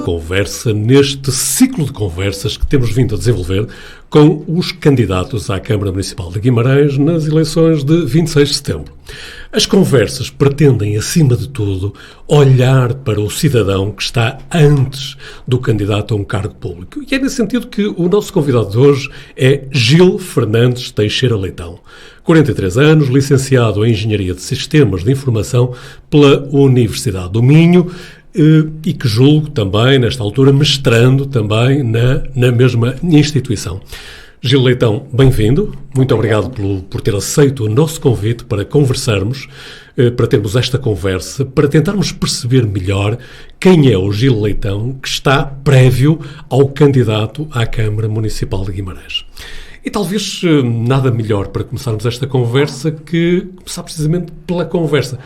conversa neste ciclo de conversas que temos vindo a desenvolver com os candidatos à Câmara Municipal de Guimarães nas eleições de 26 de setembro. As conversas pretendem, acima de tudo, olhar para o cidadão que está antes do candidato a um cargo público. E é nesse sentido que o nosso convidado de hoje é Gil Fernandes Teixeira Leitão. 43 anos, licenciado em Engenharia de Sistemas de Informação pela Universidade do Minho, e que julgo também, nesta altura, mestrando também na mesma instituição. Gil Leitão, bem-vindo. Muito obrigado por ter aceito o nosso convite para conversarmos, para termos esta conversa, para tentarmos perceber melhor quem é o Gil Leitão que está prévio ao candidato à Câmara Municipal de Guimarães. E talvez nada melhor para começarmos esta conversa que começar precisamente pela conversa.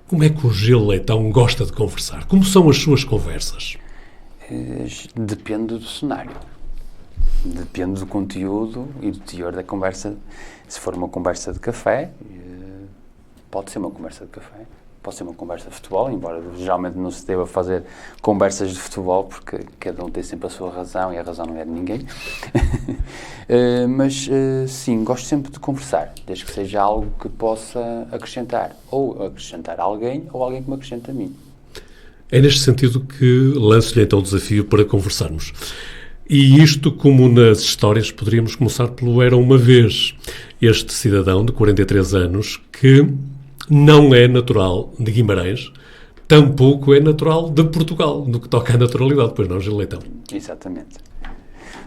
Como é que o Gil Leitão gosta de conversar? Como são as suas conversas? Depende do cenário. Depende do conteúdo e do teor da conversa. Se for uma conversa de café, pode ser uma conversa de café. Pode ser uma conversa de futebol, embora geralmente não se deva fazer conversas de futebol, porque cada um tem sempre a sua razão e a razão não é de ninguém. Mas, sim, gosto sempre de conversar, desde que seja algo que possa acrescentar, ou acrescentar a alguém, ou alguém que me acrescente a mim. É neste sentido que lanço-lhe então o desafio para conversarmos. E isto, como nas histórias, poderíamos começar pelo Era Uma Vez. Este cidadão de 43 anos que não é natural de Guimarães, tampouco é natural de Portugal, no que toca à naturalidade, pois não, Gil Leitão? Exatamente.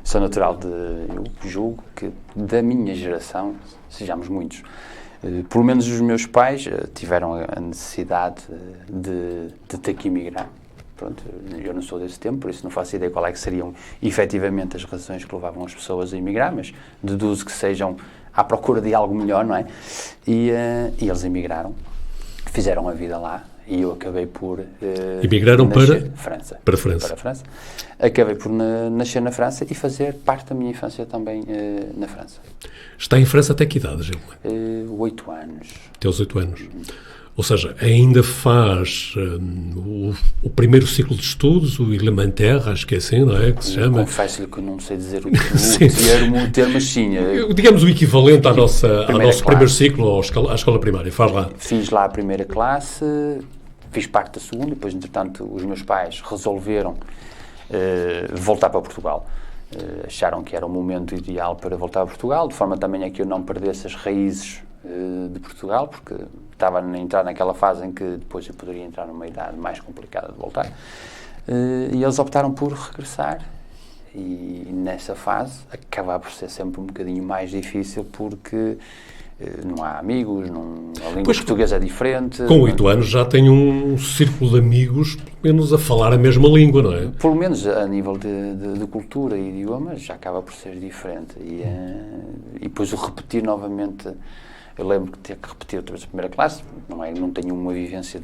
Sou natural eu julgo que da minha geração, sejamos muitos, pelo menos os meus pais tiveram a necessidade de ter que emigrar. Pronto, eu não sou desse tempo, por isso não faço ideia qual é que seriam efetivamente as razões que levavam as pessoas a emigrar, mas deduzo que sejam à procura de algo melhor, não é? E eles emigraram, fizeram a vida lá, e eu acabei por emigraram nascer para França. Para a França. Para a França. Acabei por nascer na França e fazer parte da minha infância também na França. Está em França até que idade, Gil? 8 anos. Até aos 8 anos. Ou seja, ainda faz o primeiro ciclo de estudos, o elementaire, acho que é assim, não é? Que se chama. Confesso-lhe que eu não sei dizer o termo, mas sim. Digamos o equivalente ao nosso primeiro ciclo, à escola primária. Faz lá. Fiz lá a primeira classe, fiz parte da segunda, e depois, entretanto, os meus pais resolveram voltar para Portugal. Acharam que era o momento ideal para voltar a Portugal, de forma também a que eu não perdesse as raízes de Portugal, porque estava a entrar naquela fase em que depois eu poderia entrar numa idade mais complicada de voltar. E eles optaram por regressar, e nessa fase acaba por ser sempre um bocadinho mais difícil, porque não há amigos, a língua portuguesa é diferente. Com 8 anos já tem um círculo de amigos, pelo menos a falar a mesma língua, não é? Pelo menos a nível de cultura e idiomas já acaba por ser diferente. E depois o repetir novamente. Eu lembro que ter que repetir outra vez a primeira classe, não tenho uma vivência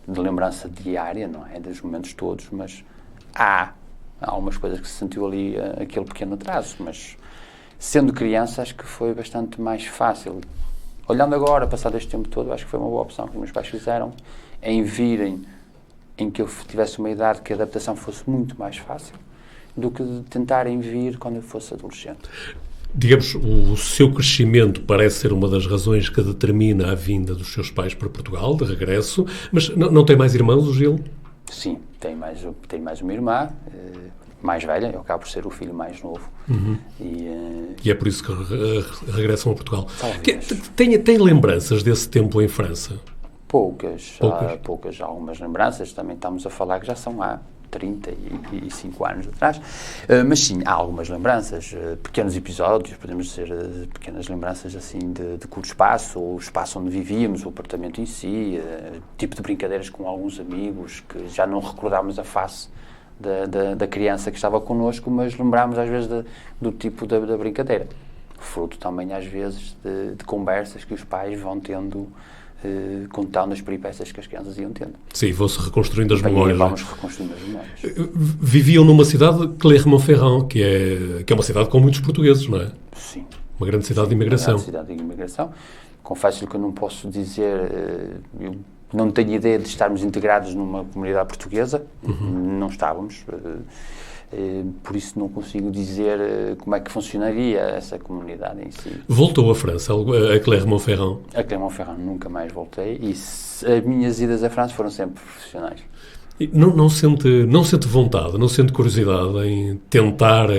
de lembrança diária, não é, dos momentos todos, mas há algumas coisas que se sentiu ali, aquele pequeno atraso, mas sendo criança acho que foi bastante mais fácil. Olhando agora, passado este tempo todo, acho que foi uma boa opção que os meus pais fizeram, em virem em que eu tivesse uma idade que a adaptação fosse muito mais fácil, do que de tentarem vir quando eu fosse adolescente. Digamos, o seu crescimento parece ser uma das razões que determina a vinda dos seus pais para Portugal, de regresso, mas não tem mais irmãos, o Gil? Sim, tenho mais uma irmã, mais velha, eu acabo por ser o filho mais novo. Uhum. E é por isso que regressam a Portugal. Tem lembranças desse tempo em França? Poucas, algumas lembranças, também estamos a falar que já são há 35 anos atrás, mas sim, há algumas lembranças, pequenos episódios, podemos dizer, pequenas lembranças assim de curto espaço, ou o espaço onde vivíamos, o apartamento em si, tipo de brincadeiras com alguns amigos, que já não recordámos a face da criança que estava connosco, mas lembrámos às vezes do tipo da brincadeira, fruto também às vezes de conversas que os pais vão tendo, contando as peripécias que as crianças iam tendo. Sim, vão-se reconstruindo as memórias. Vamos reconstruindo as memórias. Viviam numa cidade, Clermont-Ferrand, que é uma cidade com muitos portugueses, não é? Sim. Uma grande cidade de imigração. Uma grande cidade de imigração. Confesso-lhe que eu não posso dizer, eu não tenho ideia de estarmos integrados numa comunidade portuguesa, não estávamos, por isso não consigo dizer como é que funcionaria essa comunidade em si. Voltou à França, a Clermont-Ferrand? A Clermont-Ferrand nunca mais voltei e as minhas idas à França foram sempre profissionais. E não sente vontade, não sente curiosidade em tentar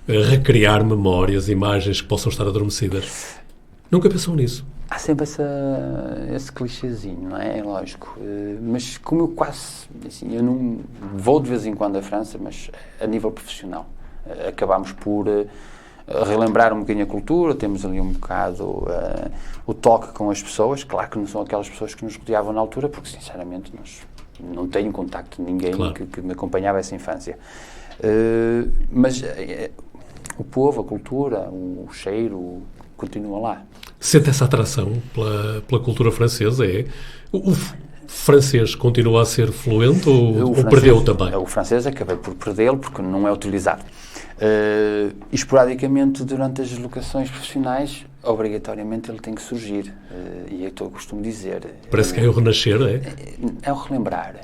recriar memórias, imagens que possam estar adormecidas? Nunca pensou nisso? Há sempre esse clichêzinho, não é? É lógico. Mas como eu assim, eu não vou de vez em quando à França, mas a nível profissional. Acabamos por relembrar um bocadinho a cultura, temos ali um bocado o toque com as pessoas. Claro que não são aquelas pessoas que nos rodeavam na altura, porque sinceramente não tenho contacto de ninguém que me acompanhava essa infância. Mas o povo, a cultura, o cheiro, continua lá. Sente essa atração pela cultura francesa? O francês continua a ser fluente ou perdeu também? O francês acabei por perdê-lo porque não é utilizado. Esporadicamente, durante as locações profissionais, obrigatoriamente ele tem que surgir. E eu costumo dizer... Parece que é o renascer, é? É o relembrar.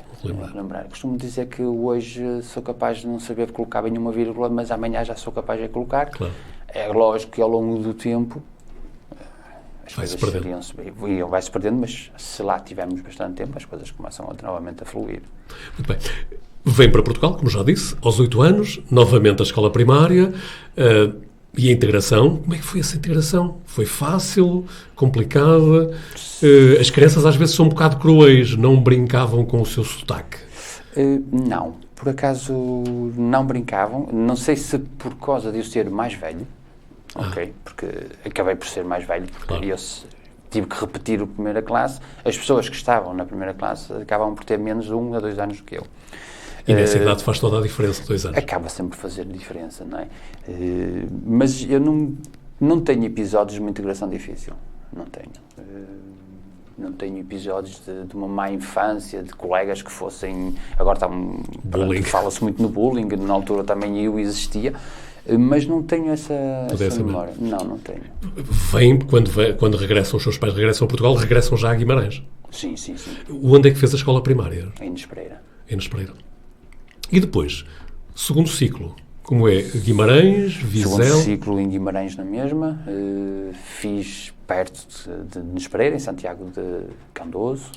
Costumo dizer que hoje sou capaz de não saber colocar bem uma vírgula, mas amanhã já sou capaz de colocar. Claro. É lógico que ao longo do tempo as coisas vai-se perdendo, mas se lá tivermos bastante tempo, as coisas começam novamente a fluir. Muito bem. Vem para Portugal, como já disse, aos 8 anos, novamente a escola primária, e a integração. Como é que foi essa integração? Foi fácil? Complicada? As crianças às vezes são um bocado cruéis, não brincavam com o seu sotaque? Não, por acaso não brincavam. Não sei se por causa de eu ser mais velho, porque acabei por ser mais velho, porque claro. Eu tive que repetir a primeira classe. As pessoas que estavam na primeira classe acabam por ter menos de 1 a 2 anos do que eu. E nessa idade faz toda a diferença, 2 anos. Acaba sempre por fazer diferença, não é? Mas eu não tenho episódios de uma integração difícil. Não tenho. Não tenho episódios de uma má infância, de colegas que fossem... Agora fala-se muito no bullying, na altura também eu existia, mas não tenho essa memória. Não tenho. Quando regressam, os seus pais regressam a Portugal, regressam já a Guimarães? Sim. Onde é que fez a escola primária? Em Inês Pereira. E depois, segundo ciclo, como é? Guimarães, Vizela? Segundo ciclo em Guimarães na mesma, fiz perto de Inês Pereira, em Santiago de Candoso,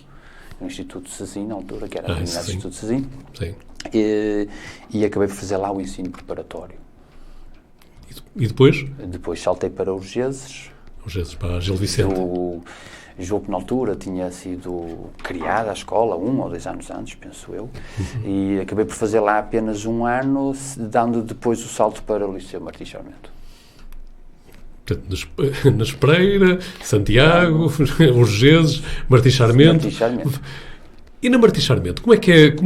no Instituto Sezin, na altura, que era o Instituto Sezin. Sim. E acabei por fazer lá o ensino preparatório. E depois? Depois saltei para Urgeses. Para Gil Vicente. Julgo que na altura tinha sido criada a escola 1 ou 2 anos antes, penso eu, e acabei por fazer lá apenas 1 ano, dando depois o salto para o Liceu Martins Sarmento. Na Espereira, Santiago, Urgeses, Martins Sarmento. E na Martins Sarmento, como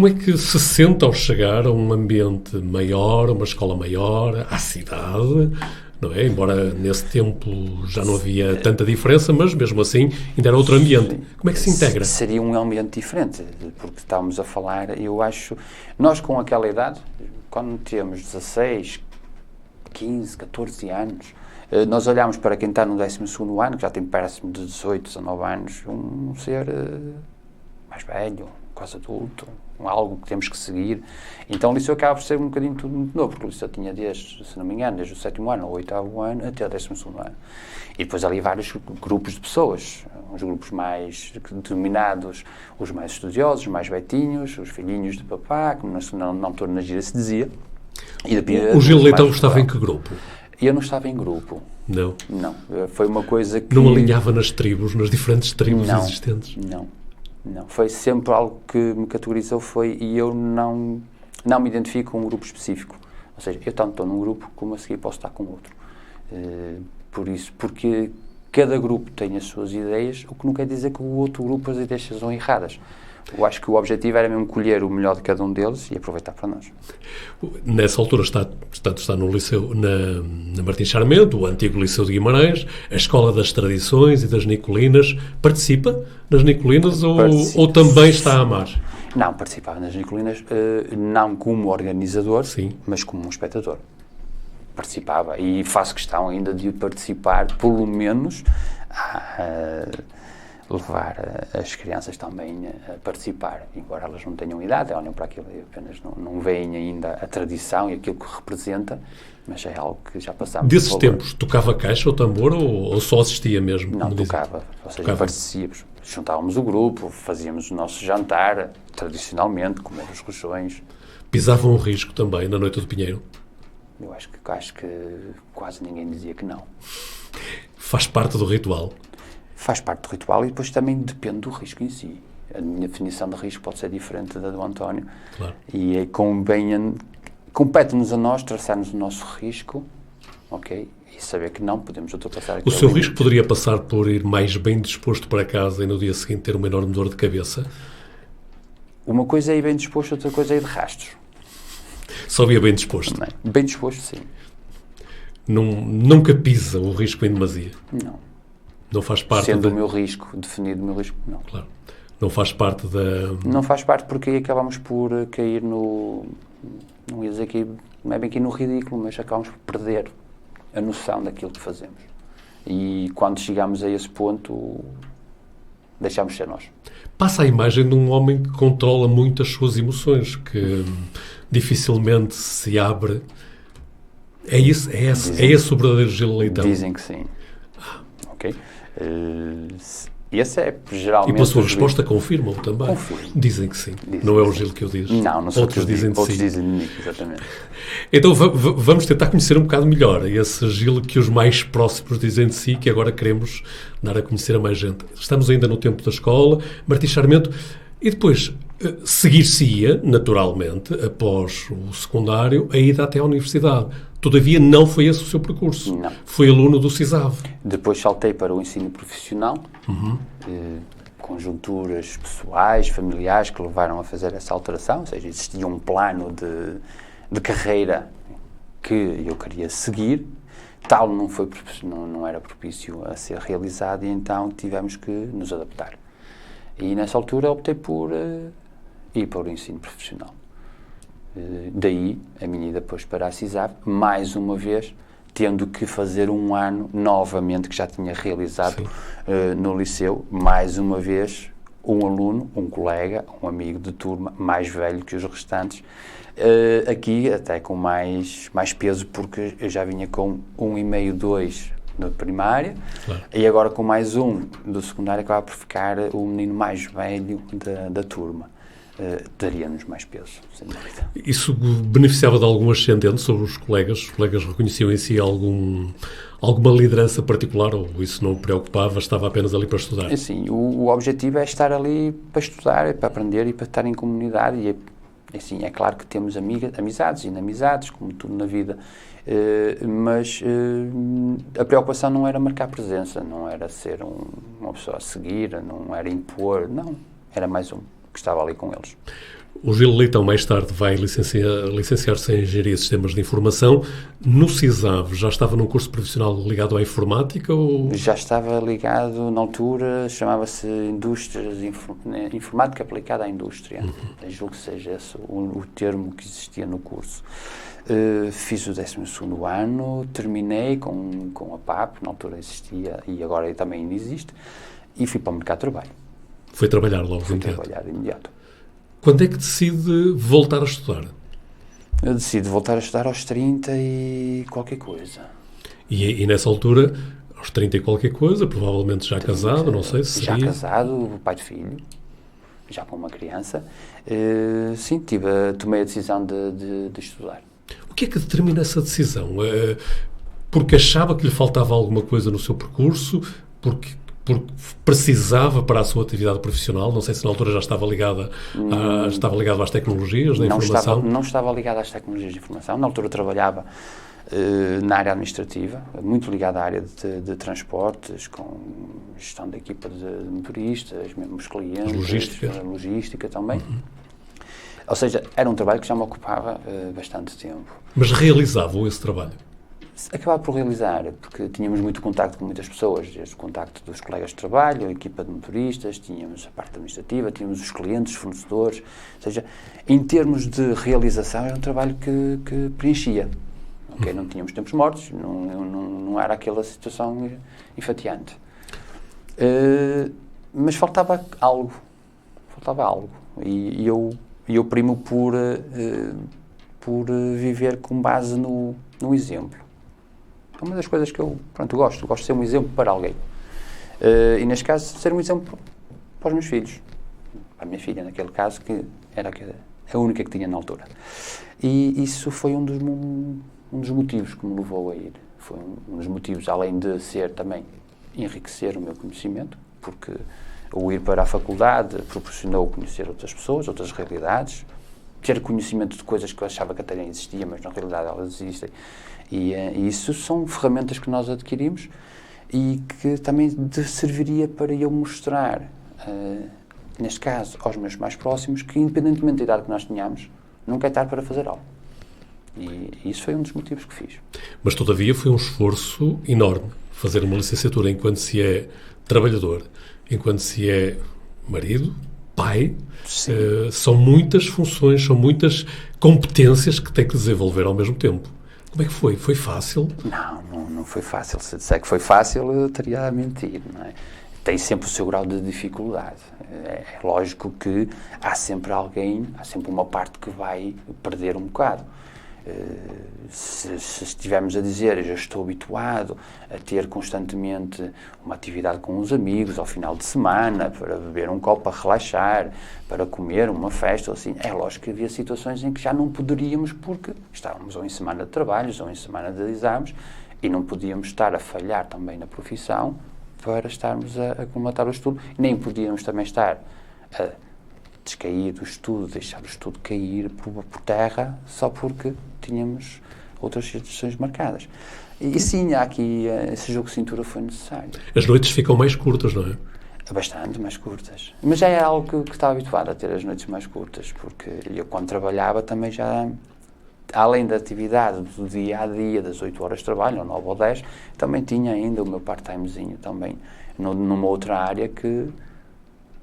é que se sente ao chegar a um ambiente maior, uma escola maior, à cidade, não é? Embora nesse tempo já não havia tanta diferença, mas mesmo assim ainda era outro ambiente. Sim. Como é que se integra? Seria um ambiente diferente, porque estávamos a falar, eu acho, nós com aquela idade, quando temos 16, 15, 14 anos, nós olhamos para quem está no 12º ano, que já tem próximo de 18, 19 anos, um ser mais velho, quase adulto, algo que temos que seguir. Então o liceu acaba por ser um bocadinho tudo muito novo, porque o liceu tinha desde, se não me engano, desde o 7º ano, ou 8º ano, até o 12º ano. E depois ali vários grupos de pessoas, uns grupos mais dominados, os mais estudiosos, os mais betinhos, os filhinhos de papá, como na altura na gira se dizia. O Gil Leitão estava em que grupo? Eu não estava em grupo. Não? Não. Foi uma coisa que... Não alinhava nas tribos, nas diferentes tribos existentes? Não. Foi sempre algo que me categorizou, e eu não me identifico com um grupo específico. Ou seja, eu tanto estou num grupo como a seguir posso estar com outro. Porque cada grupo tem as suas ideias, o que não quer dizer que o outro grupo as ideias sejam erradas. Eu acho que o objetivo era mesmo colher o melhor de cada um deles e aproveitar para nós. Nessa altura está no liceu, na Martins Sarmento, o antigo Liceu de Guimarães, a Escola das Tradições e das Nicolinas. Participa nas Nicolinas ou também está a amar? Não, participava nas Nicolinas, não como organizador, sim, mas como um espectador. Participava e faço questão ainda de participar, pelo menos, levar as crianças também a participar, embora elas não tenham idade, olham para aquilo e apenas não veem ainda a tradição e aquilo que representa, mas é algo que já passámos. Desses tempos, tocava caixa ou tambor ou só assistia mesmo? Não, tocava, ou seja, participávamos, juntávamos o grupo, fazíamos o nosso jantar, tradicionalmente, comer os rojões. Pisavam o risco também na Noite do Pinheiro? Eu acho que quase ninguém dizia que não. Faz parte do ritual? Faz parte do ritual e depois também depende do risco em si. A minha definição de risco pode ser diferente da do António. Claro. E compete-nos a nós traçarmos o nosso risco, ok? E saber que não podemos ultrapassar aquele O seu limite. risco poderia passar por ir mais bem disposto para casa e no dia seguinte ter uma enorme dor de cabeça? Uma coisa é ir bem disposto, outra coisa é ir de rastros. Só ia bem disposto? Não é? Bem disposto, sim. Nunca pisa o risco em demasia? Não. Não faz parte Sendo o meu risco, definido o meu risco, não. Claro. Não faz parte da... Não faz parte porque aí acabamos por cair no... Não ia dizer que não é bem aqui no ridículo, mas acabamos por perder a noção daquilo que fazemos. E quando chegamos a esse ponto, deixamos de ser nós. Passa a imagem de um homem que controla muito as suas emoções, que dificilmente se abre. É esse o verdadeiro Gil Leitão? Dizem que sim. Ok? Esse é geralmente... E pela sua resposta confirmam também? Confirmo. Dizem que sim. Não é o Gil que eu diz. Não sou outros dizem de outros sim. dizem de mim, exatamente. Então vamos tentar conhecer um bocado melhor esse Gil que os mais próximos dizem de si, que agora queremos dar a conhecer a mais gente. Estamos ainda no tempo da escola, Martins Sarmento, e depois seguir-se-ia, naturalmente, após o secundário, a ida até à universidade. Todavia, não foi esse o seu percurso. Não. Foi aluno do CISAV. Depois saltei para o ensino profissional, conjunturas pessoais, familiares que levaram a fazer essa alteração, ou seja, existia um plano de carreira que eu queria seguir, tal não era propício a ser realizado e então tivemos que nos adaptar. E nessa altura optei por ir para o ensino profissional. Daí a minha ida depois para a CISAV, mais uma vez, tendo que fazer um ano novamente, que já tinha realizado no liceu, mais uma vez, um aluno, um colega, um amigo de turma, mais velho que os restantes, aqui até com mais peso, porque eu já vinha com 1,5, 2 da primária, claro. E agora com mais um do secundário, acaba por ficar o menino mais velho da turma. Daria-nos mais peso, sem dúvida. Isso beneficiava de algum ascendente sobre os colegas? Os colegas reconheciam em si alguma liderança particular ou isso não o preocupava, estava apenas ali para estudar? Sim, o objetivo é estar ali para estudar, para aprender e para estar em comunidade e assim, é claro que temos amizades e inamizades, como tudo na vida, mas a preocupação não era marcar presença, não era ser uma pessoa a seguir, não era impor, não, era mais um que estava ali com eles. O Gil Leitão mais tarde vai licenciar-se em Engenharia de Sistemas de Informação. No CISAV já estava num curso profissional ligado à informática? Ou... Já estava ligado, na altura, chamava-se Informática Aplicada à Indústria. Julgo que seja esse o termo que existia no curso. Fiz o 12º ano, terminei com a PAP, na altura existia e agora também ainda existe, e fui para o mercado de trabalho. Foi trabalhar logo de imediato? Fui trabalhar de imediato. Quando é que decide voltar a estudar? Eu decido voltar a estudar aos 30 e qualquer coisa. E nessa altura, aos 30 e qualquer coisa, provavelmente já casado, não sei se seria... Já casado, pai de filho, já com uma criança. Sim, tomei a decisão de estudar. O que é que determina essa decisão? Porque achava que lhe faltava alguma coisa no seu percurso? Porque precisava para a sua atividade profissional? Não sei se na altura já estava ligado às tecnologias da informação. Não estava ligado às tecnologias de informação. Na altura trabalhava na área administrativa, muito ligado à área de transportes, com gestão da equipa de motoristas, mesmo os clientes, logística também. Ou seja, era um trabalho que já me ocupava bastante tempo. Mas realizavam esse trabalho? Acabava por realizar, porque tínhamos muito contacto com muitas pessoas, desde o contacto dos colegas de trabalho, a equipa de motoristas, tínhamos a parte administrativa, tínhamos os clientes, os fornecedores, ou seja, em termos de realização era um trabalho que preenchia. Okay? Não tínhamos tempos mortos, não era aquela situação enfastiante. Mas faltava algo. E eu primo por viver com base no exemplo. É uma das coisas que eu gosto de ser um exemplo para alguém. E neste caso, ser um exemplo para os meus filhos. Para a minha filha, naquele caso, que era a única que tinha na altura. E isso foi um dos motivos que me levou a ir. Foi um dos motivos, além de ser também enriquecer o meu conhecimento, porque o ir para a faculdade proporcionou conhecer outras pessoas, outras realidades, ter conhecimento de coisas que eu achava que até nem existiam, mas na realidade elas existem. E isso são ferramentas que nós adquirimos e que também serviria para eu mostrar, neste caso, aos meus mais próximos, que independentemente da idade que nós tenhamos, nunca é tarde para fazer algo. E isso foi um dos motivos que fiz. Mas, todavia, foi um esforço enorme fazer uma licenciatura enquanto se é trabalhador, enquanto se é marido, pai. São muitas funções, são muitas competências que tem que desenvolver ao mesmo tempo. Como é que foi? Foi fácil? Não foi fácil. Se disser que foi fácil, eu estaria a mentir, não é? Tem sempre o seu grau de dificuldade. É lógico que há sempre uma parte que vai perder um bocado. Se estivermos a dizer, eu já estou habituado a ter constantemente uma atividade com os amigos ao final de semana, para beber um copo, para relaxar, para comer uma festa, assim, é lógico que havia situações em que já não poderíamos, porque estávamos ou em semana de trabalhos ou em semana de exames e não podíamos estar a falhar também na profissão para estarmos a comatar o estudo, nem podíamos também estar a descair do estudo, deixar o estudo cair por terra só porque tínhamos outras situações marcadas. E sim, há aqui esse jogo de cintura foi necessário. As noites ficam mais curtas, não é? Bastante mais curtas. Mas já é algo que estava habituado a ter as noites mais curtas, porque eu quando trabalhava também já, além da atividade do dia-a-dia, das 8 horas de trabalho, ou 9 ou 10, também tinha ainda o meu part-timezinho também, numa outra área que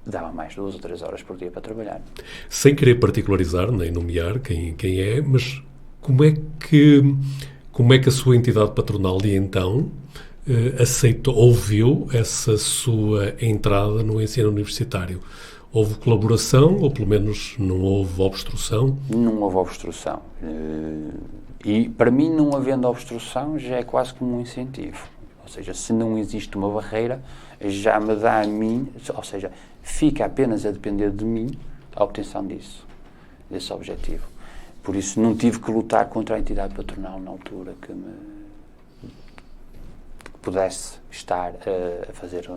dava mais 2 ou 3 horas por dia para trabalhar. Sem querer particularizar, nem nomear quem é, mas como é que a sua entidade patronal de então ouviu essa sua entrada no ensino universitário? Houve colaboração ou, pelo menos, não houve obstrução? Não houve obstrução. E, para mim, não havendo obstrução, já é quase como um incentivo. Ou seja, se não existe uma barreira, já me dá a mim, ou seja, fica apenas a depender de mim a obtenção desse objetivo. Por isso, não tive que lutar contra a entidade patronal na altura que pudesse estar a fazer,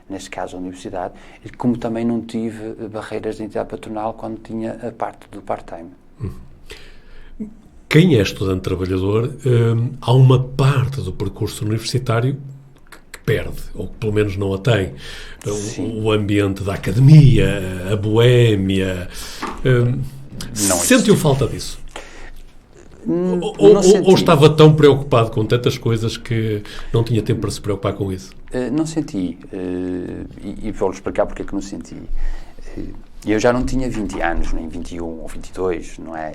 neste caso, a universidade, e como também não tive barreiras de entidade patronal quando tinha a parte do part-time. Quem é estudante trabalhador, há uma parte do percurso universitário que perde, ou que pelo menos não a tem. O ambiente da academia, a boémia. Sentiu falta disso? Ou estava tão preocupado com tantas coisas que não tinha tempo para se preocupar com isso? Não senti. E vou-lhe explicar porque é que não senti. Eu já não tinha 20 anos, nem 21 ou 22, não é?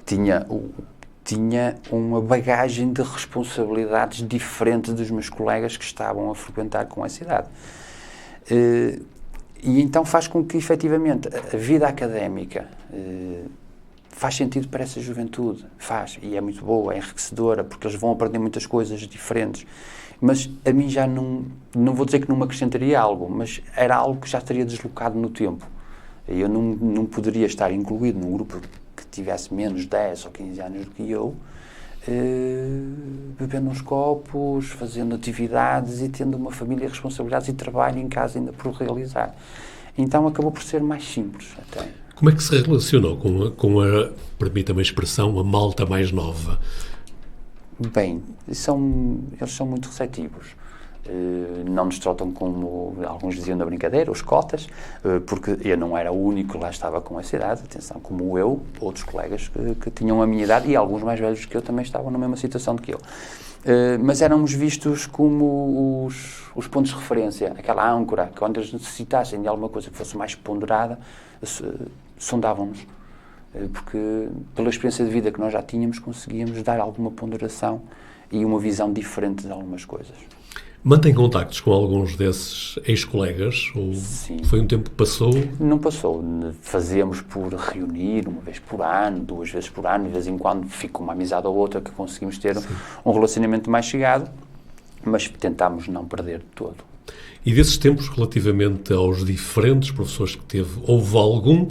Tinha uma bagagem de responsabilidades diferente dos meus colegas que estavam a frequentar com essa idade. E então faz com que, efetivamente, a vida académica faz sentido para essa juventude. Faz. E é muito boa, é enriquecedora, porque eles vão aprender muitas coisas diferentes. Mas a mim já não vou dizer que não me acrescentaria algo, mas era algo que já estaria deslocado no tempo. Eu não poderia estar incluído num grupo que tivesse menos 10 ou 15 anos do que eu, bebendo uns copos, fazendo atividades e tendo uma família, responsabilidades e trabalho em casa ainda por realizar. Então acabou por ser mais simples até. Como é que se relacionou com a permita-me a expressão, a malta mais nova? Bem, eles são muito receptivos. Não nos tratam como, alguns diziam na brincadeira, os cotas, porque eu não era o único que lá estava com essa idade, atenção, como eu, outros colegas que tinham a minha idade e alguns mais velhos que eu também estavam na mesma situação do que eu. Mas éramos vistos como os pontos de referência, aquela âncora, que quando eles necessitassem de alguma coisa que fosse mais ponderada, sondavam-nos. Porque, pela experiência de vida que nós já tínhamos, conseguíamos dar alguma ponderação e uma visão diferente de algumas coisas. Mantém contactos com alguns desses ex-colegas? Ou Sim. foi um tempo que passou? Não passou. Fazíamos por reunir, uma vez por ano, 2 vezes por ano, de vez em quando fica uma amizade ou outra que conseguimos ter um relacionamento mais chegado, mas tentámos não perder de todo. E desses tempos, relativamente aos diferentes professores que teve, houve algum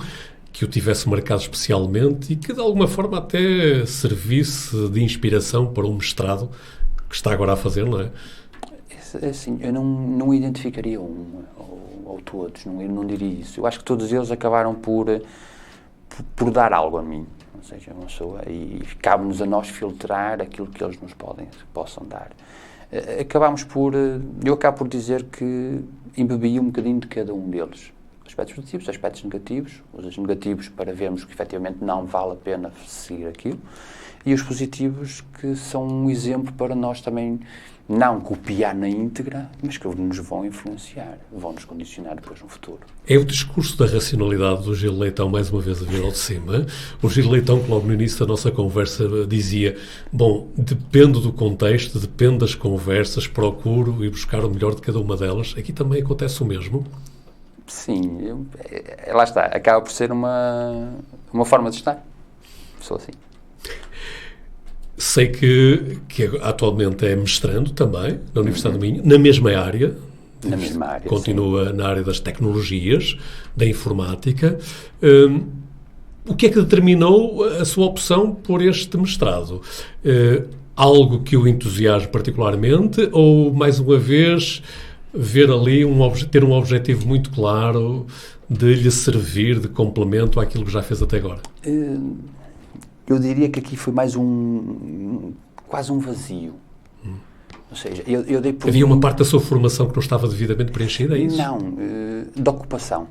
que o tivesse marcado especialmente e que de alguma forma até servisse de inspiração para o mestrado que está agora a fazer, não é? Assim, eu não identificaria um ou todos, não diria isso. Eu acho que todos eles acabaram por dar algo a mim, ou seja, uma pessoa, e cabe-nos a nós filtrar aquilo que eles nos possam dar. Eu acabo por dizer que embebi um bocadinho de cada um deles. Aspectos positivos, aspectos negativos, os negativos para vermos que efetivamente não vale a pena seguir aquilo, e os positivos que são um exemplo para nós também não copiar na íntegra, mas que nos vão influenciar, vão nos condicionar depois no futuro. É o discurso da racionalidade do Gil Leitão, mais uma vez, a vir ao de cima. O Gil Leitão, que logo no início da nossa conversa dizia, bom, depende do contexto, depende das conversas, procuro ir buscar o melhor de cada uma delas. Aqui também acontece o mesmo? Sim, lá está, acaba por ser uma forma de estar. Sou assim. Sei que atualmente é mestrando também, na Universidade do Minho, na mesma área. Na mesma área, continua na área das tecnologias, da informática. O que é que determinou a sua opção por este mestrado? Algo que o entusiasme particularmente ou, mais uma vez, ver ali ter um objetivo muito claro de lhe servir de complemento àquilo que já fez até agora? Eu diria que aqui foi mais quase um vazio. Ou seja, eu dei por Havia uma parte da sua formação que não estava devidamente preenchida, é isso? Não, de ocupação.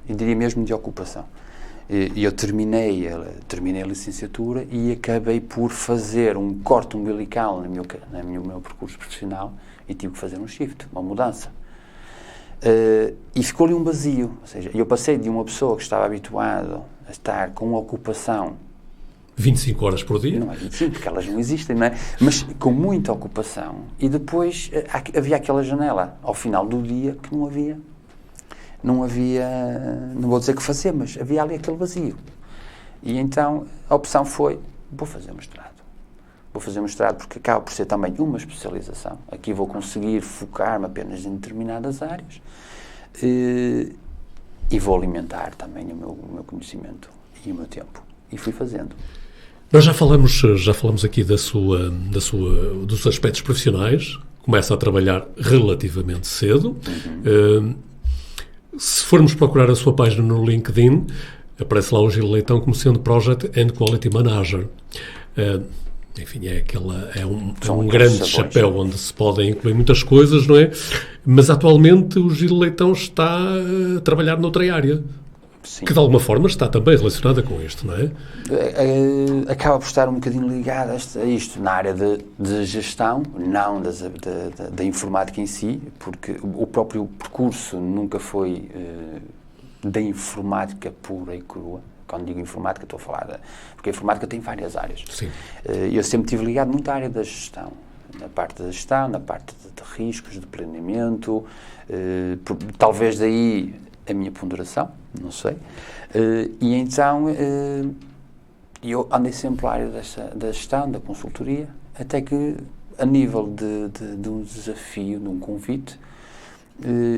Eu diria mesmo de ocupação. Eu terminei a licenciatura e acabei por fazer um corte umbilical no meu percurso profissional e tive que fazer um shift, uma mudança. E ficou ali um vazio. Ou seja, eu passei de uma pessoa que estava habituada a estar com uma ocupação 25 horas por dia? Não é 25, porque elas não existem, não é? Mas com muita ocupação. E depois havia aquela janela, ao final do dia, que não vou dizer que fazer, mas havia ali aquele vazio. E então a opção foi, vou fazer mestrado. Vou fazer mestrado porque acaba por ser também uma especialização. Aqui vou conseguir focar-me apenas em determinadas áreas e vou alimentar também o meu conhecimento e o meu tempo. E fui fazendo. Nós já falamos aqui dos aspectos profissionais. Começa a trabalhar relativamente cedo. Se formos procurar a sua página no LinkedIn, aparece lá o Gil Leitão como sendo Project and Quality Manager. Enfim, é um grande chapéu onde se podem incluir muitas coisas, não é? Mas atualmente o Gil Leitão está a trabalhar noutra área. Sim. Que de alguma forma está também relacionada com isto, não é? Acaba por estar um bocadinho ligado a isto, na área de gestão, não da informática em si, porque o próprio percurso nunca foi da informática pura e crua. Quando digo informática estou a falar porque a informática tem várias áreas. Sim. Eu sempre estive ligado muito à área da gestão, na parte da gestão, na parte de riscos, de planeamento, talvez daí a minha ponderação, não sei. E então eu andei sempre na área da gestão, da consultoria, até que a nível de um desafio, de um convite,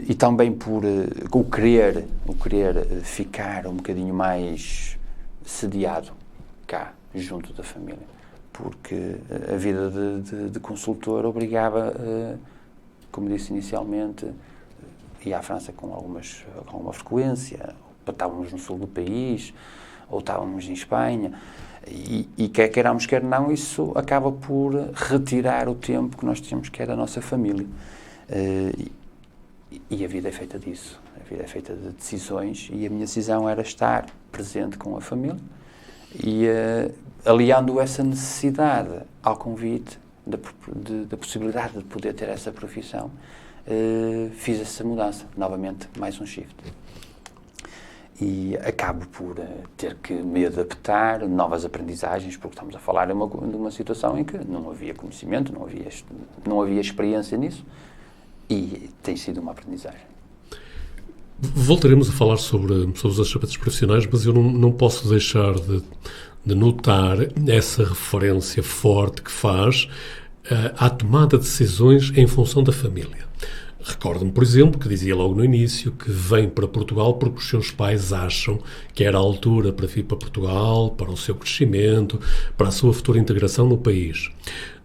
e também por o querer ficar um bocadinho mais sediado cá, junto da família, porque a vida de consultor obrigava, como disse inicialmente, ia à França com alguma frequência, ou estávamos no sul do país, ou estávamos em Espanha, e quer queiramos, quer não, isso acaba por retirar o tempo que nós tínhamos, que era a nossa família. E a vida é feita disso, a vida é feita de decisões, e a minha decisão era estar presente com a família, e aliando essa necessidade ao convite, da possibilidade de poder ter essa profissão, fiz essa mudança, novamente, mais um shift. e acabo por ter que me adaptar a novas aprendizagens, porque estamos a falar de uma situação em que não havia conhecimento, não havia experiência nisso, e tem sido uma aprendizagem. Voltaremos a falar sobre os aspectos profissionais, mas eu não posso deixar de notar essa referência forte que faz à tomada de decisões em função da família. Recordo-me, por exemplo, que dizia logo no início que vem para Portugal porque os seus pais acham que era a altura para vir para Portugal, para o seu crescimento, para a sua futura integração no país.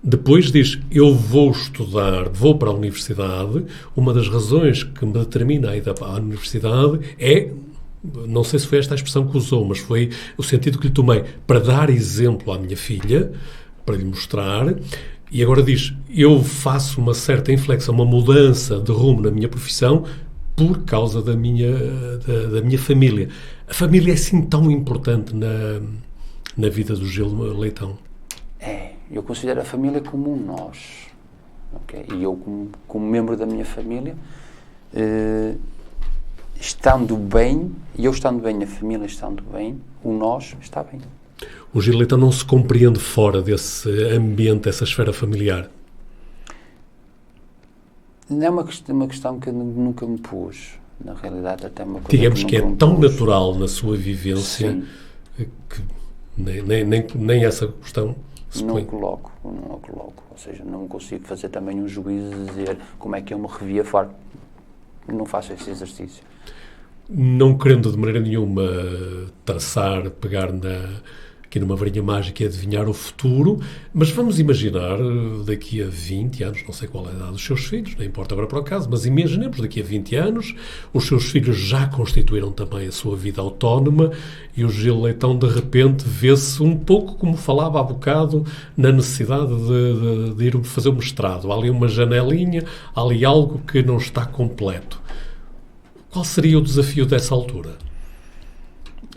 Depois diz, eu vou estudar, vou para a universidade, uma das razões que me determina a ida para a universidade é, não sei se foi esta a expressão que usou, mas foi o sentido que lhe tomei, para dar exemplo à minha filha, para lhe mostrar. E agora diz, eu faço uma certa inflexão, uma mudança de rumo na minha profissão por causa da minha família. A família é assim tão importante na vida do Gil Leitão? Eu considero a família como um nós. Okay? E eu, como membro da minha família, estando bem, e eu estando bem, a família estando bem, o nós está bem. O Gil Leitão não se compreende fora desse ambiente, dessa esfera familiar? Não é uma questão que eu nunca me pus. Na realidade, até uma coisa digamos que é tão pus. Natural na sua vivência. Sim. Que nem essa questão se põe. Não a coloco. Ou seja, não consigo fazer também um juízo de dizer como é que eu me revia fora. Não faço esse exercício. Não querendo de maneira nenhuma traçar, pegar aqui numa varinha mágica e adivinhar o futuro, mas vamos imaginar daqui a 20 anos, não sei qual é a idade dos seus filhos, não importa agora para o caso, mas imaginemos daqui a 20 anos, os seus filhos já constituíram também a sua vida autónoma e o Gil Leitão de repente vê-se um pouco como falava há bocado na necessidade de ir fazer o mestrado. Há ali uma janelinha, há ali algo que não está completo. Qual seria o desafio dessa altura?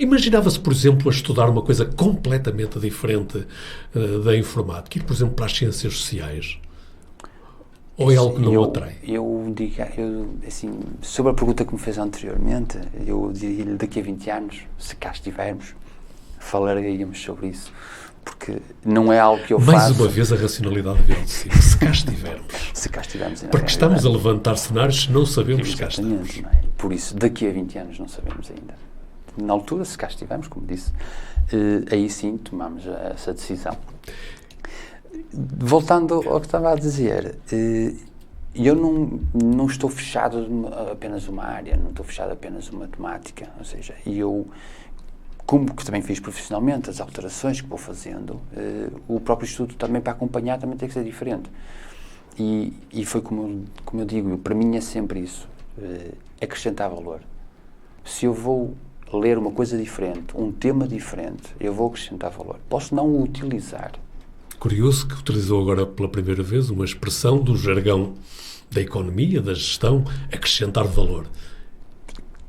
Imaginava-se, por exemplo, a estudar uma coisa completamente diferente da informática, ir, por exemplo, para as ciências sociais? Ou é algo que não o atrai? Eu digo, assim, sobre a pergunta que me fez anteriormente, eu diria-lhe daqui a 20 anos, se cá estivermos, falaríamos sobre isso. Porque não é algo que eu faço... Mais uma vez a racionalidade veio de cima. Se cá estivermos. Se cá estivermos. Porque estamos a levantar cenários se não sabemos se cá estamos. Não é? Por isso, daqui a 20 anos não sabemos ainda. Na altura, se cá estivermos, como disse, aí sim tomamos essa decisão. Voltando ao que estava a dizer, eu não estou fechado a apenas uma área, não estou fechado a apenas uma temática, ou seja, eu, como que também fiz profissionalmente, as alterações que vou fazendo, o próprio estudo também para acompanhar também tem que ser diferente. E foi como eu digo, para mim é sempre isso, acrescentar valor. Se eu vou ler uma coisa diferente, um tema diferente, eu vou acrescentar valor. Posso não o utilizar. Curioso que utilizou agora pela primeira vez uma expressão do jargão da economia, da gestão, acrescentar valor.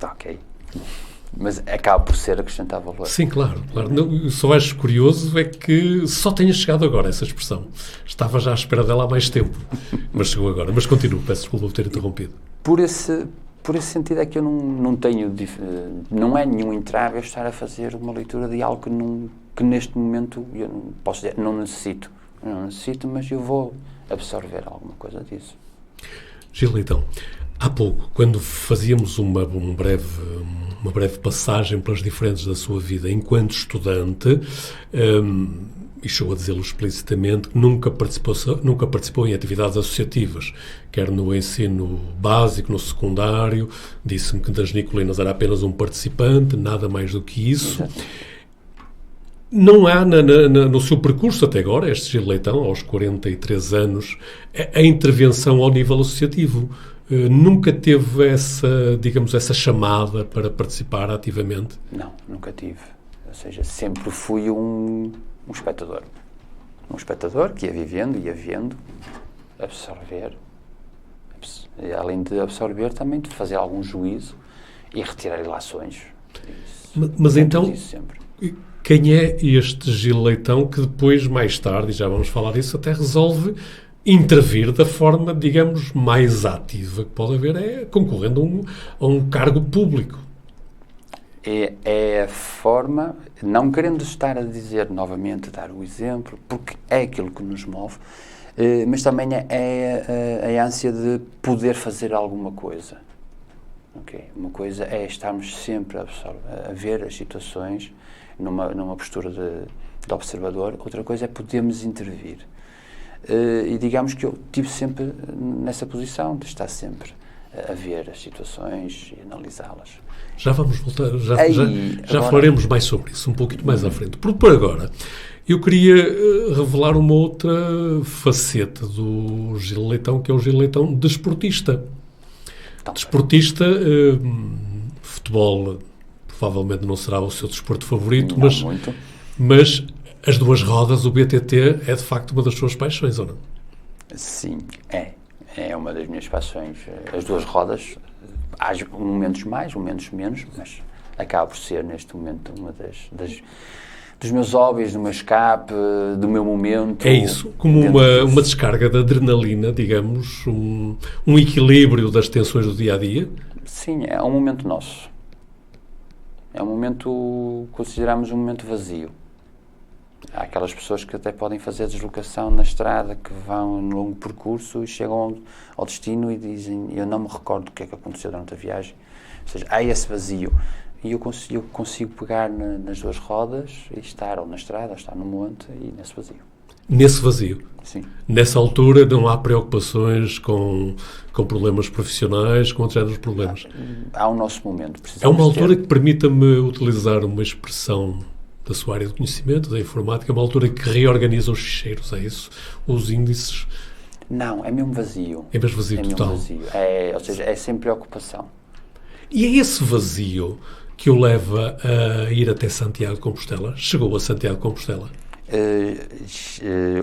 Ok. Mas acaba por ser acrescentar valor. Sim, claro. Não, só acho curioso é que só tenha chegado agora essa expressão. Estava já à espera dela há mais tempo, mas chegou agora. Mas continuo, peço desculpa por ter interrompido. Por esse sentido é que eu não tenho... Não é nenhum entrave eu estar a fazer uma leitura de algo que neste momento eu não posso dizer, não necessito. Não necessito, mas eu vou absorver alguma coisa disso. Gil Leitão, há pouco, quando fazíamos uma breve passagem pelas diferentes da sua vida enquanto estudante, e chegou a dizê-lo explicitamente, que nunca participou em atividades associativas, quer no ensino básico, no secundário. Disse-me que das Nicolinas era apenas um participante, nada mais do que isso. Não há no seu percurso até agora, este Gil Leitão, aos 43 anos, a intervenção ao nível associativo. Nunca teve essa chamada para participar ativamente? Não, nunca tive. Ou seja, sempre fui um espectador. Um espectador que ia vivendo, ia vendo, absorver. E, além de absorver, também de fazer algum juízo e retirar ilações. Mas então, quem é este Gil Leitão que depois, mais tarde, e já vamos falar disso, até resolve intervir da forma, digamos, mais ativa que pode haver, concorrendo a um cargo público? É a forma, não querendo estar a dizer novamente, dar o exemplo, porque é aquilo que nos move, mas também é a ânsia de poder fazer alguma coisa. Okay? Uma coisa é estarmos sempre a ver as situações numa postura de observador, outra coisa é podermos intervir. E digamos que eu estive sempre nessa posição, de estar sempre a ver as situações e analisá-las. Já vamos voltar, já falaremos mais sobre isso, um pouquinho mais à frente. Por agora, eu queria revelar uma outra faceta do Gil Leitão, que é o Gil Leitão desportista. Desportista, futebol provavelmente não será o seu desporto favorito, mas as duas rodas, o BTT, é de facto uma das suas paixões, ou não? Sim, é uma das minhas paixões. As duas rodas, há momentos mais, momentos menos, mas acaba por ser neste momento uma dos meus hobbies, do meu escape, do meu momento. É isso, como uma descarga de adrenalina, digamos, um equilíbrio das tensões do dia-a-dia? Sim, é um momento nosso. É um momento, consideramos um momento vazio. Há aquelas pessoas que até podem fazer a deslocação na estrada, que vão num longo percurso e chegam ao destino e dizem: eu não me recordo o que é que aconteceu durante a viagem. Ou seja, há esse vazio. E eu consigo pegar nas duas rodas e estar ou na estrada, ou estar no monte e nesse vazio. Nesse vazio? Sim. Nessa altura não há preocupações com problemas profissionais, com outros problemas? Há o nosso momento. É uma altura que permita-me utilizar uma expressão da sua área de conhecimento, da informática, uma altura que reorganiza os ficheiros, é isso? Os índices? Não, é mesmo vazio. É mesmo vazio total? Mesmo vazio. Ou seja, é sem preocupação. E é esse vazio que o leva a ir até Santiago de Compostela? Chegou a Santiago de Compostela?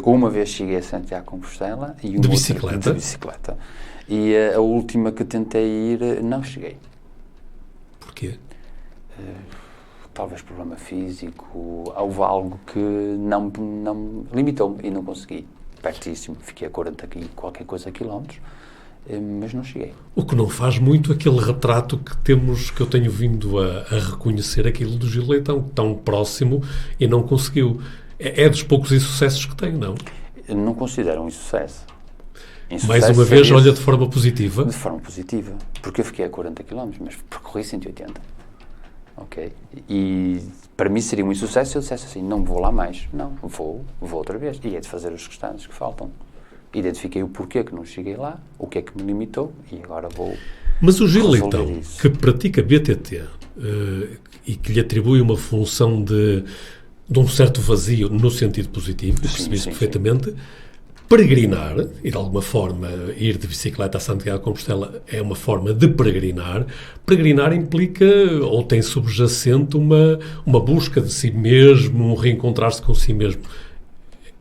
Uma vez cheguei a Santiago de Compostela. E de bicicleta? De bicicleta. E a última que tentei ir, não cheguei. Porquê? Talvez problema físico, houve algo que não limitou-me e não consegui. Pertíssimo, fiquei a 40 qualquer coisa quilómetros, mas não cheguei. O que não faz muito aquele retrato que eu tenho vindo a reconhecer, aquilo do Gil Leitão, tão próximo e não conseguiu. É dos poucos insucessos que tem, não? Não considero um insucesso. Mais uma vez, olha de forma positiva? De forma positiva, porque eu fiquei a 40 km, mas percorri 180. Ok? E para mim seria um insucesso se eu dissesse assim: não vou lá mais. Não, vou outra vez. E é de fazer os restantes que faltam. Identifiquei o porquê que não cheguei lá, o que é que me limitou e agora vou. Mas o Gil Leitão, que pratica BTT e que lhe atribui uma função de um certo vazio no sentido positivo, percebi isso perfeitamente. Sim. Peregrinar, e de alguma forma ir de bicicleta a Santiago de Compostela é uma forma de peregrinar. Peregrinar implica, ou tem subjacente, uma busca de si mesmo, um reencontrar-se com si mesmo.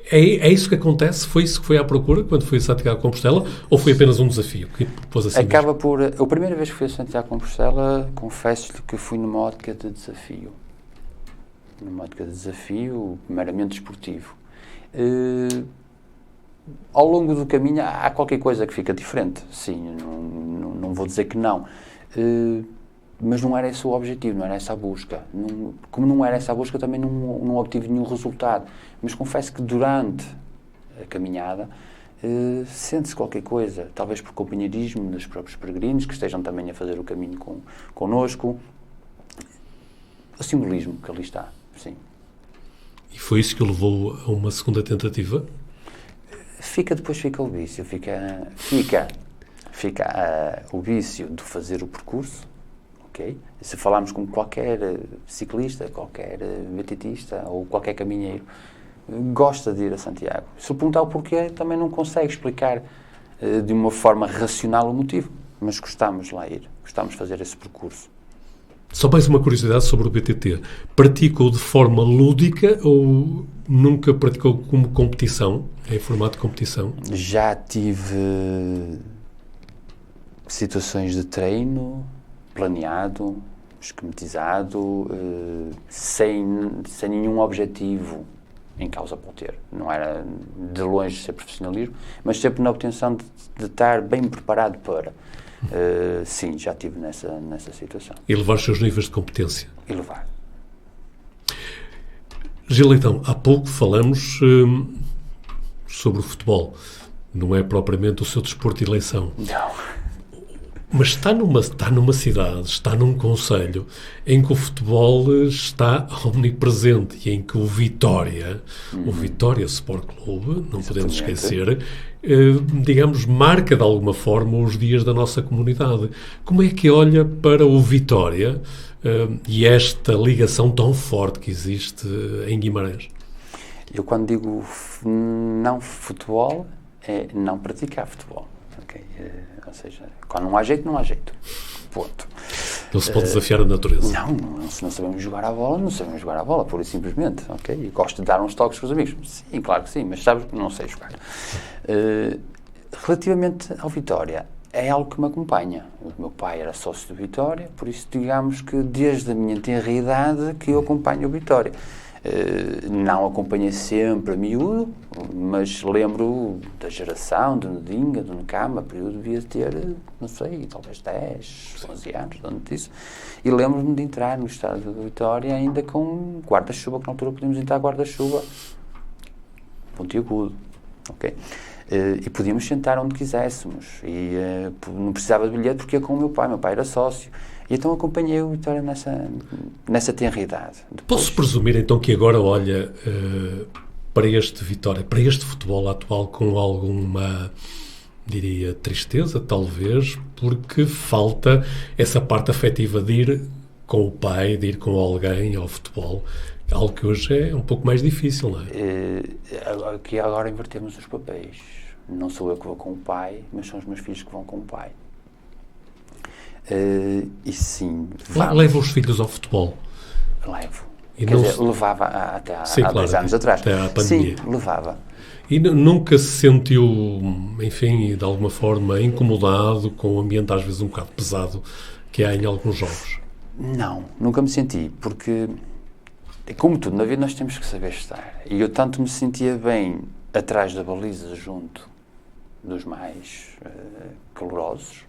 É isso que acontece? Foi isso que foi à procura quando foi a Santiago de Compostela? Ou foi apenas um desafio que pôs assim Acaba mesmo? por... A primeira vez que fui a Santiago de Compostela, confesso-lhe que fui numa ótica de desafio. Numa ótica de desafio meramente desportivo. Ao longo do caminho há qualquer coisa que fica diferente, sim, não vou dizer que não, mas não era esse o objetivo, não era essa a busca. Como não era essa a busca, também não obtive nenhum resultado, mas confesso que durante a caminhada sente-se qualquer coisa, talvez por companheirismo dos próprios peregrinos, que estejam também a fazer o caminho connosco, o simbolismo que ali está, sim. E foi isso que o levou a uma segunda tentativa? Depois fica o vício, fica o vício de fazer o percurso, ok? Se falarmos com qualquer ciclista, qualquer BTTista ou qualquer caminheiro, gosta de ir a Santiago. Se lhe perguntar o porquê, também não consegue explicar de uma forma racional o motivo, mas gostamos de lá ir, gostamos de fazer esse percurso. Só mais uma curiosidade sobre o BTT. Praticou de forma lúdica ou nunca praticou como competição, em formato de competição? Já tive situações de treino planeado, esquematizado, sem nenhum objetivo em causa para o ter. Não era de longe ser profissionalismo, mas sempre na obtenção de estar bem preparado para. Sim, já estive nessa situação. Elevar os seus níveis de competência. Elevar. Gil Leitão, há pouco falamos sobre o futebol. Não é propriamente o seu desporto de eleição. Não. Mas está numa cidade, está num concelho em que o futebol está omnipresente e em que o Vitória Sport Clube, não podemos esquecer, digamos, marca de alguma forma os dias da nossa comunidade. Como é que olha para o Vitória e esta ligação tão forte que existe em Guimarães? Eu, quando digo não futebol, é não praticar futebol. Okay? Ou seja, quando não há jeito, não há jeito. Ponto. Não se pode desafiar a natureza. Se não sabemos jogar à bola, não sabemos jogar à bola, pura e simplesmente. Okay? E gosto de dar uns toques com os amigos. Sim, claro que sim, mas sabes que não sei jogar. Relativamente ao Vitória, é algo que me acompanha. O meu pai era sócio do Vitória, por isso, digamos que desde a minha tenra idade que eu acompanho o Vitória. Não acompanhei sempre a miúdo, mas lembro da geração, do Ndinga, do Nkama, período devia ter, não sei, talvez 10, 11 anos, antes disso, e lembro-me de entrar no estádio da Vitória ainda com guarda-chuva, que na altura podíamos entrar guarda-chuva pontiagudo, ok? E podíamos sentar onde quiséssemos, e não precisava de bilhete porque ia com o meu pai era sócio. E então acompanhei o Vitória nessa tenra idade. Posso presumir então que agora olha para este Vitória, para este futebol atual com alguma, diria, tristeza, talvez, porque falta essa parte afetiva de ir com o pai, de ir com alguém ao futebol, algo que hoje é um pouco mais difícil, não é? Aqui agora invertemos os papéis. Não sou eu que vou com o pai, mas são os meus filhos que vão com o pai. E sim, leva os filhos ao futebol? Levo. Quer dizer, levava até há 10 anos atrás. Até à pandemia. Sim, levava. E nunca se sentiu, enfim, de alguma forma incomodado com o ambiente às vezes um bocado pesado que há em alguns jogos? Não, nunca me senti, porque, como tudo na vida, nós temos que saber estar. E eu tanto me sentia bem atrás da baliza, junto dos mais calorosos,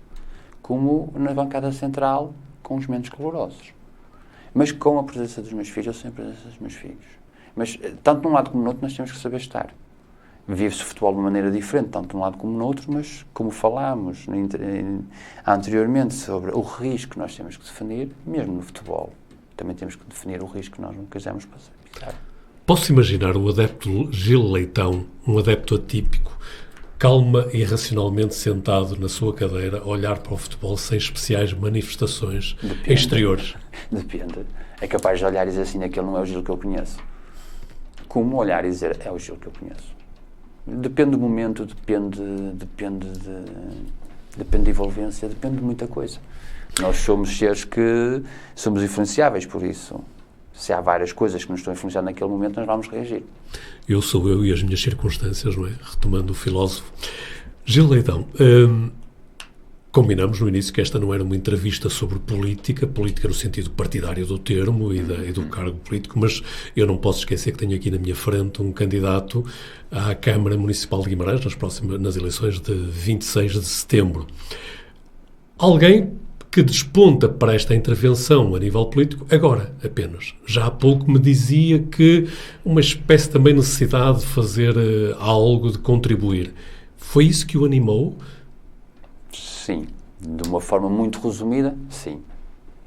como na bancada central com os menos calorosos. Mas com a presença dos meus filhos, eu sempre a presença dos meus filhos. Mas, tanto de um lado como no outro, nós temos que saber estar. Vive-se o futebol de uma maneira diferente, tanto de um lado como no outro, mas como falámos anteriormente sobre o risco que nós temos que definir, mesmo no futebol, também temos que definir o risco que nós não quisermos passar. Posso imaginar o adepto Gil Leitão, um adepto atípico, calma e racionalmente sentado na sua cadeira, a olhar para o futebol sem especiais manifestações exteriores? Depende. É capaz de olhar e dizer assim, aquele não é o Gil que eu conheço. Como olhar e dizer, é o Gil que eu conheço. Depende do momento, depende de envolvência, depende de muita coisa. Nós somos seres que somos influenciáveis por isso. Se há várias coisas que nos estão a influenciar naquele momento, nós vamos reagir. Eu sou eu e as minhas circunstâncias, não é? Retomando o filósofo. Gil Leitão, combinamos no início que esta não era uma entrevista sobre política no sentido partidário do termo e do cargo político, mas eu não posso esquecer que tenho aqui na minha frente um candidato à Câmara Municipal de Guimarães nas eleições de 26 de setembro. Alguém que desponta para esta intervenção a nível político agora, apenas. Já há pouco me dizia que uma espécie também necessidade de fazer algo, de contribuir. Foi isso que o animou? Sim. De uma forma muito resumida, sim.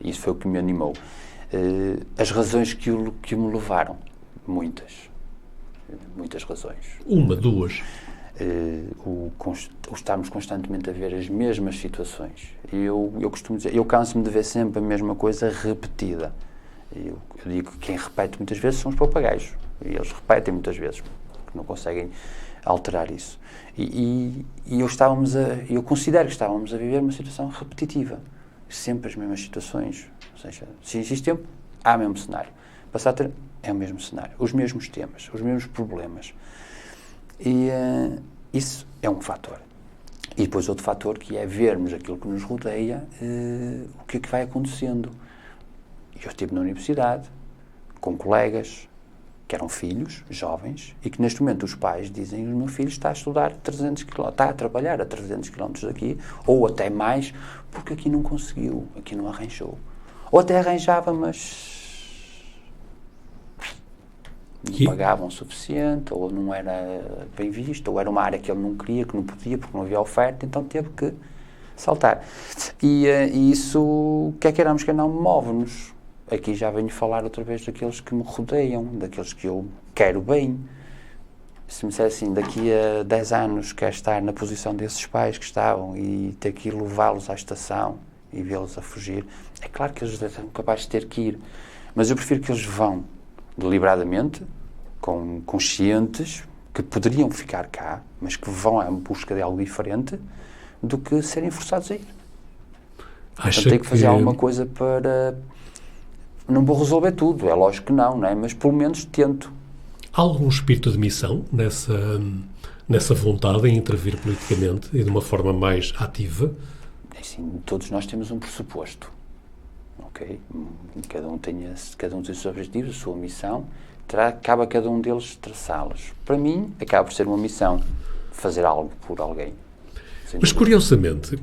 Isso foi o que me animou. As razões que me levaram, muitas razões. Uma, duas? O estarmos constantemente a ver as mesmas situações. Eu costumo dizer, eu canso-me de ver sempre a mesma coisa repetida. Eu digo que quem repete muitas vezes são os papagaios. E eles repetem muitas vezes, porque não conseguem alterar isso. E eu considero que estávamos a viver uma situação repetitiva. Sempre as mesmas situações. Ou seja, se existe tempo, há o mesmo cenário. Passar a ter, é o mesmo cenário. Os mesmos temas, os mesmos problemas. E isso é um fator. E depois outro fator que é vermos aquilo que nos rodeia, o que é que vai acontecendo. Eu estive na universidade, com colegas, que eram filhos, jovens, e que neste momento os pais dizem: o meu filho está a estudar 300 km, está a trabalhar a 300 km daqui, ou até mais, porque aqui não conseguiu, aqui não arranjou. Ou até arranjava, mas não pagavam o suficiente, ou não era bem visto, ou era uma área que ele não queria, que não podia, porque não havia oferta, então teve que saltar. E isso, quer queiramos, quer não, move-nos. Aqui já venho falar outra vez daqueles que me rodeiam, daqueles que eu quero bem. Se me disser assim, daqui a 10 anos quero estar na posição desses pais que estavam e ter que ir levá-los à estação e vê-los a fugir, é claro que eles são capazes de ter que ir, mas eu prefiro que eles vão deliberadamente, conscientes, que poderiam ficar cá, mas que vão à busca de algo diferente, do que serem forçados a ir. Então tenho que fazer alguma coisa para... Não vou resolver tudo, é lógico que não é? Mas pelo menos tento. Há algum espírito de missão nessa vontade em intervir politicamente e de uma forma mais ativa? Assim, todos nós temos um pressuposto, ok? Cada um tem os seus objetivos, a sua missão, acaba cada um deles traçá-los. Para mim, acaba por ser uma missão, fazer algo por alguém. Mas curiosamente,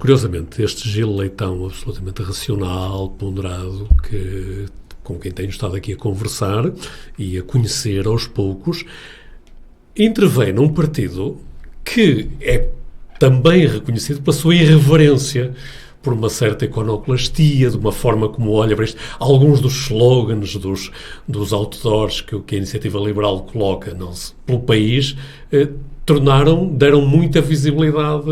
este Gil Leitão absolutamente racional, ponderado, com quem tenho estado aqui a conversar e a conhecer aos poucos, intervém num partido que é também reconhecido pela sua irreverência, por uma certa iconoclastia, de uma forma como olha para isto. Alguns dos slogans, dos outdoors que a Iniciativa Liberal coloca pelo país, deram muita visibilidade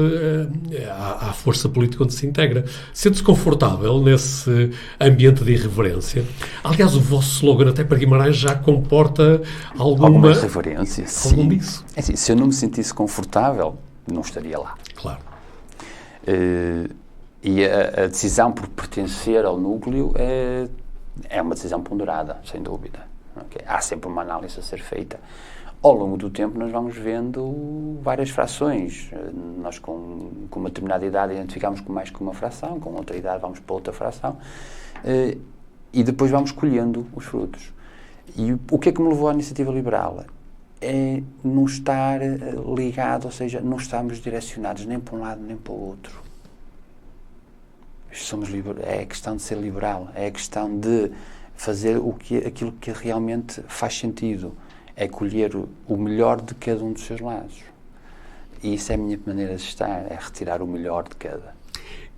à força política onde se integra. Sente-se confortável nesse ambiente de irreverência? Aliás, o vosso slogan até para Guimarães já comporta alguma irreverência, sim. Disso. É assim, se eu não me sentisse confortável, não estaria lá. Claro. E a decisão por pertencer ao núcleo é uma decisão ponderada, sem dúvida. Okay? Há sempre uma análise a ser feita. Ao longo do tempo nós vamos vendo várias frações. Nós com uma determinada idade identificamos mais com uma fração, com outra idade vamos para outra fração, e depois vamos colhendo os frutos. E o que é que me levou à Iniciativa Liberal? É não estar ligado, ou seja, não estamos direcionados nem para um lado nem para o outro. É a questão de ser liberal, é a questão de fazer aquilo que realmente faz sentido, é colher o melhor de cada um dos seus lados. E isso é a minha maneira de estar, é retirar o melhor de cada.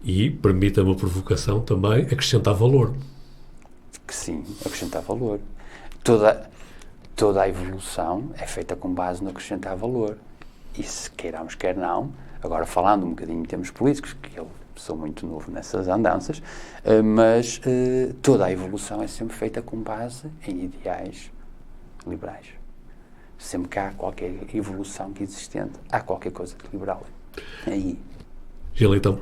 E, permita-me a provocação também, acrescentar valor. Que sim, acrescentar valor. Toda a evolução é feita com base no acrescentar valor. E se queiramos, quer não, agora falando um bocadinho em termos políticos, que eu sou muito novo nessas andanças, mas toda a evolução é sempre feita com base em ideais liberais. Sempre que há qualquer evolução que existente, há qualquer coisa de liberal. Aí. Gil, então,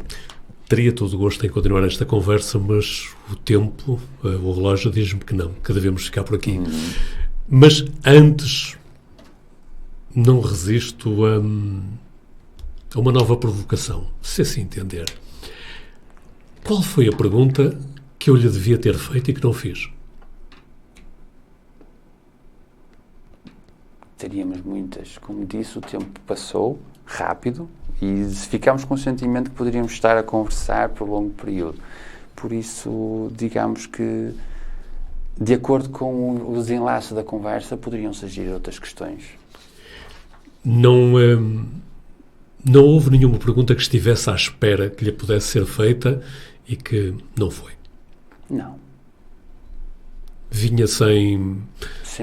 teria todo o gosto em continuar esta conversa, mas o tempo, o relógio diz-me que não, que devemos ficar por aqui. Mas antes, não resisto a uma nova provocação, se assim entender. Qual foi a pergunta que eu lhe devia ter feito e que não fiz? Teríamos muitas. Como disse, o tempo passou rápido e ficámos com o sentimento que poderíamos estar a conversar por longo período. Por isso, digamos que, de acordo com o desenlace da conversa, poderiam surgir outras questões. Não houve nenhuma pergunta que estivesse à espera que lhe pudesse ser feita e que não foi? Não. Vinha sem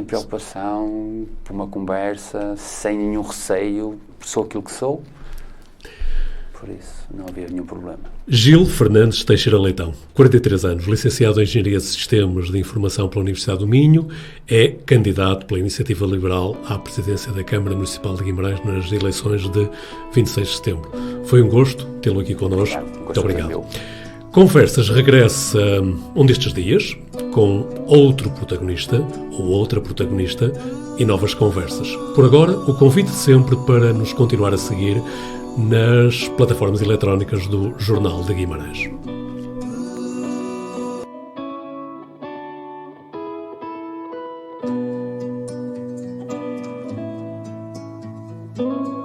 preocupação, por uma conversa, sem nenhum receio, sou aquilo que sou, por isso não havia nenhum problema. Gil Fernandes Teixeira Leitão, 43 anos, licenciado em Engenharia de Sistemas de Informação pela Universidade do Minho, é candidato pela Iniciativa Liberal à presidência da Câmara Municipal de Guimarães nas eleições de 26 de setembro. Foi um gosto tê-lo aqui connosco. Muito obrigado. Conversas regressa um destes dias, com outro protagonista ou outra protagonista e novas conversas. Por agora, o convite sempre para nos continuar a seguir nas plataformas eletrónicas do Jornal de Guimarães. Obrigado.